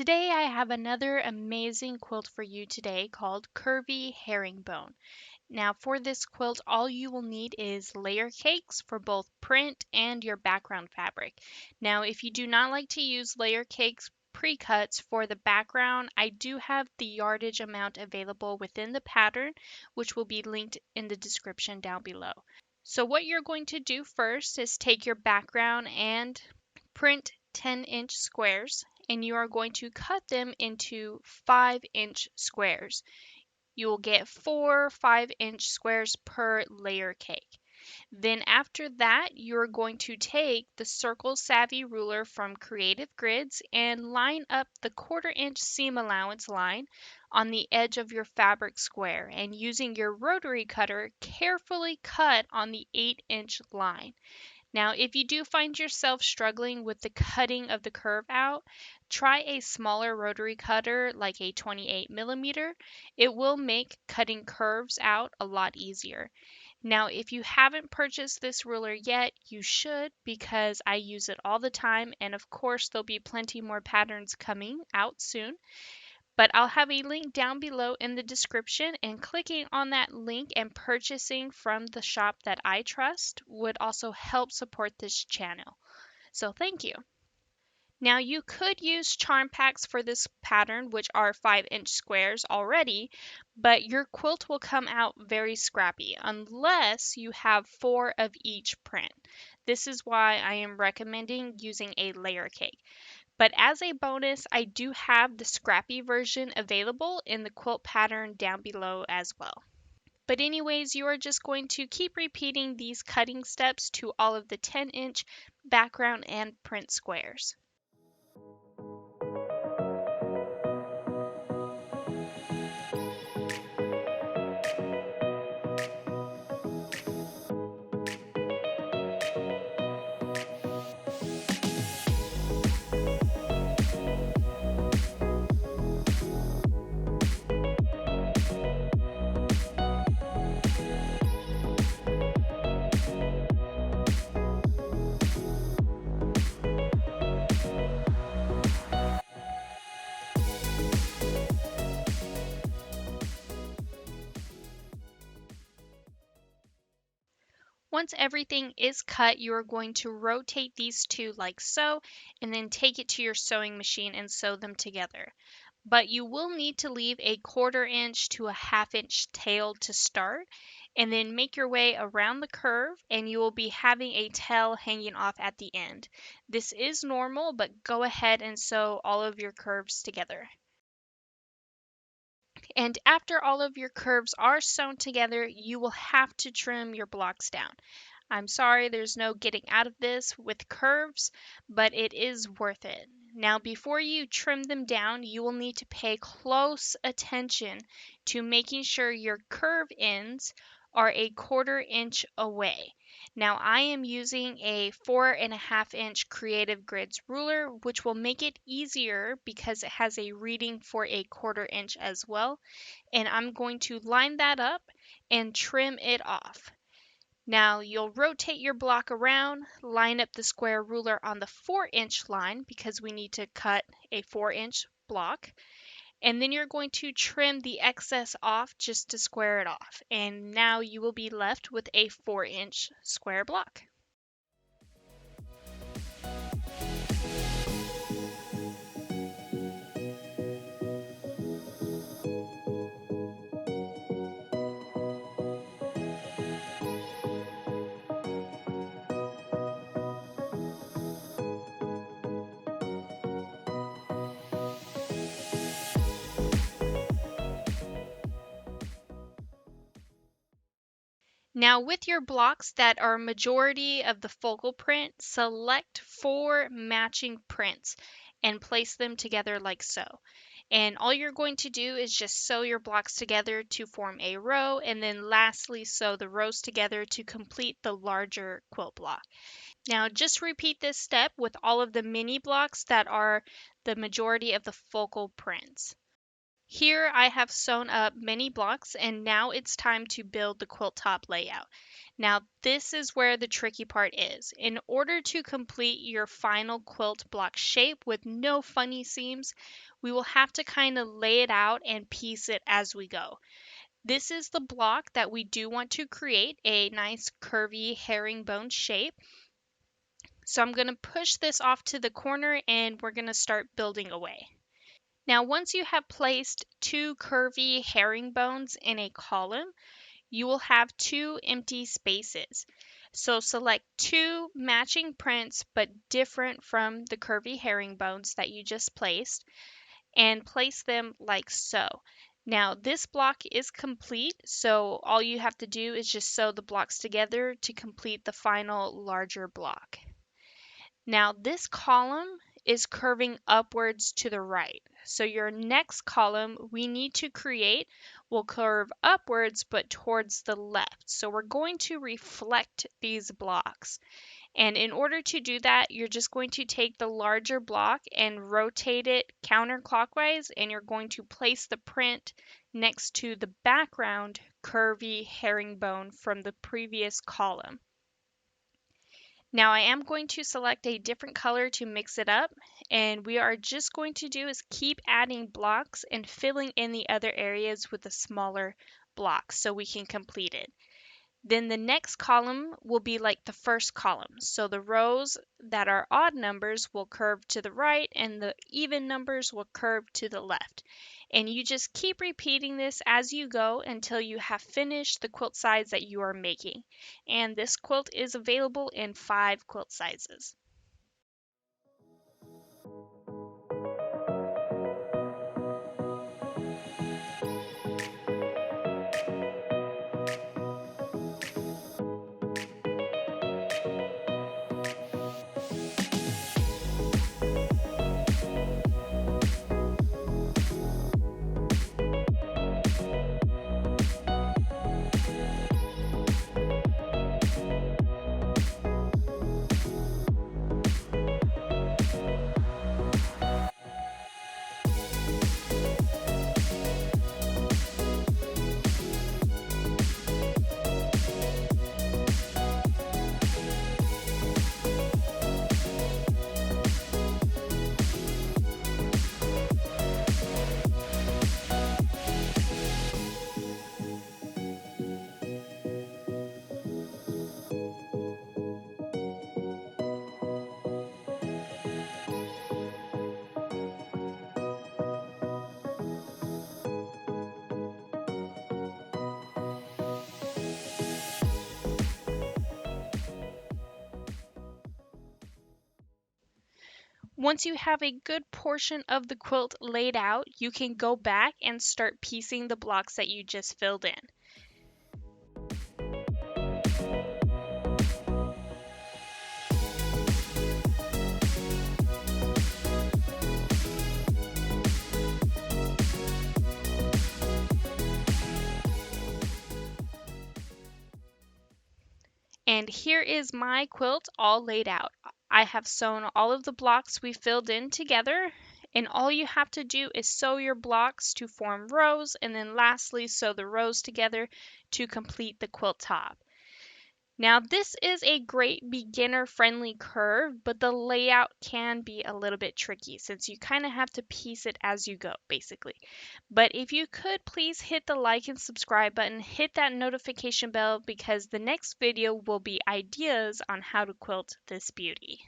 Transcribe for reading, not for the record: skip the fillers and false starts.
Today I have another amazing quilt for you today called Curvy Herringbone. Now for this quilt, all you will need is layer cakes for both print and your background fabric. Now if you do not like to use layer cakes pre-cuts for the background, I do have the yardage amount available within the pattern, which will be linked in the description down below. So what you're going to do first is take your background and print 10-inch squares, and you are going to cut them into 5-inch squares. You will get 4 5-inch squares per layer cake. Then after that, you're going to take the Circle Savvy ruler from Creative Grids and line up the 1/4-inch seam allowance line on the edge of your fabric square, and using your rotary cutter, carefully cut on the 8-inch line. Now, if you do find yourself struggling with the cutting of the curve out, try a smaller rotary cutter like a 28 mm. It will make cutting curves out a lot easier. Now, if you haven't purchased this ruler yet, you should, because I use it all the time, and of course there'll be plenty more patterns coming out soon. But I'll have a link down below in the description, and clicking on that link and purchasing from the shop that I trust would also help support this channel. So thank you. Now you could use charm packs for this pattern, which are 5-inch squares already, but your quilt will come out very scrappy unless you have 4 of each print. This is why I am recommending using a layer cake. But as a bonus, I do have the scrappy version available in the quilt pattern down below as well. But anyways, you are just going to keep repeating these cutting steps to all of the 10-inch background and print squares. Once everything is cut, you are going to rotate these two like so, and then take it to your sewing machine and sew them together. But you will need to leave a 1/4-inch to a 1/2-inch tail to start, and then make your way around the curve, and you will be having a tail hanging off at the end. This is normal, but go ahead and sew all of your curves together. And after all of your curves are sewn together, you will have to trim your blocks down. I'm sorry, there's no getting out of this with curves, but it is worth it. Now, before you trim them down, you will need to pay close attention to making sure your curve ends are a 1/4 inch away. Now, I am using a 4.5-inch Creative Grids ruler, which will make it easier because it has a reading for a 1/4 inch as well. And I'm going to line that up and trim it off. Now you'll rotate your block around, line up the square ruler on the 4-inch line because we need to cut a 4-inch block. And then you're going to trim the excess off just to square it off. And now you will be left with a 4-inch square block. Now with your blocks that are majority of the focal print, select 4 matching prints and place them together like so. And all you're going to do is just sew your blocks together to form a row, and then lastly sew the rows together to complete the larger quilt block. Now just repeat this step with all of the mini blocks that are the majority of the focal prints. Here I have sewn up many blocks and now it's time to build the quilt top layout. Now this is where the tricky part is. In order to complete your final quilt block shape with no funny seams, we will have to kind of lay it out and piece it as we go. This is the block that we do want to create a nice curvy herringbone shape. So I'm going to push this off to the corner and we're going to start building away. Now, once you have placed two curvy herringbones in a column, you will have two empty spaces. So select two matching prints but different from the curvy herringbones that you just placed and place them like so. Now, this block is complete, so all you have to do is just sew the blocks together to complete the final larger block. Now this column is curving upwards to the right. So your next column we need to create will curve upwards but towards the left. So we're going to reflect these blocks. And in order to do that, you're just going to take the larger block and rotate it counterclockwise, and you're going to place the print next to the background curvy herringbone from the previous column. Now I am going to select a different color to mix it up, and we are just going to do is keep adding blocks and filling in the other areas with a smaller block so we can complete it. Then the next column will be like the first column. So the rows that are odd numbers will curve to the right and the even numbers will curve to the left. And you just keep repeating this as you go until you have finished the quilt size that you are making. And this quilt is available in 5 quilt sizes. Once you have a good portion of the quilt laid out, you can go back and start piecing the blocks that you just filled in. And here is my quilt all laid out. I have sewn all of the blocks we filled in together, and all you have to do is sew your blocks to form rows, and then lastly sew the rows together to complete the quilt top. Now this is a great beginner-friendly curve, but the layout can be a little bit tricky since you kind of have to piece it as you go, basically. But if you could please hit the like and subscribe button, hit that notification bell because the next video will be ideas on how to quilt this beauty.